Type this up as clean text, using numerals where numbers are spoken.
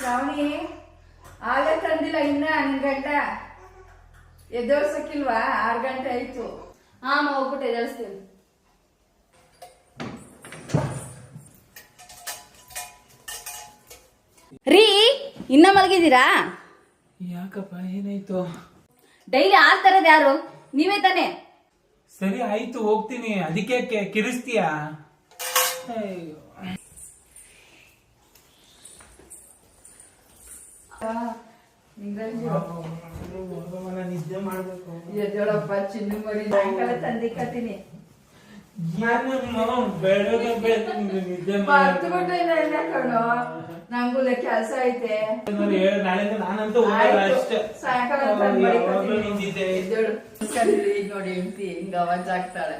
ಶ್ರಾವಣಿ ಆಗಲೇ ತಂದಿಲ್ಲ ಇನ್ನ ನಿನ್ ಗಂಟ ಎದ್ದೇಳ್ಸಕ್ಕಿಲ್ವಾ? 6 ಗಂಟೆ ಆಯ್ತು. ಹೋಗ್ಬಿಟ್ಟು ಎದ್ದೇಳಿಸ್ತೀನಿ. ರೀ ಇನ್ನ ಮಲಗಿದ್ದೀರಾ? ಯಾಕಪ್ಪ ಏನಾಯ್ತು? ಡೈಲಿ ಹಾಲ್ ತರದ್ ಯಾರು? ನೀವೇ ತಾನೆ? ಸರಿ ಆಯ್ತು ಹೋಗ್ತೀನಿ. ಅದಕ್ಕೆ ಕಿರಿಸ್ತೀಯಾ? ನಿದ್ದೆ ಮಾಡ್ಬೇಕು. ಎದ್ದೇಳಪ್ಪ ಚಿನ್ನು ಮರಿ, ಸಾಯಂಕಾಲ ತಂದಿಕ್ಕತ್ತೀನಿ. ನಂಗೂ ಕೆಲಸ ಐತೆ. ನಾನಂತೂ ಸಾಯಂಕಾಲ ನೋಡಿ ಹೆಂಡತಿ ಹಿಂಗ ಅವಾಜ್ ಆಗ್ತಾಳೆ.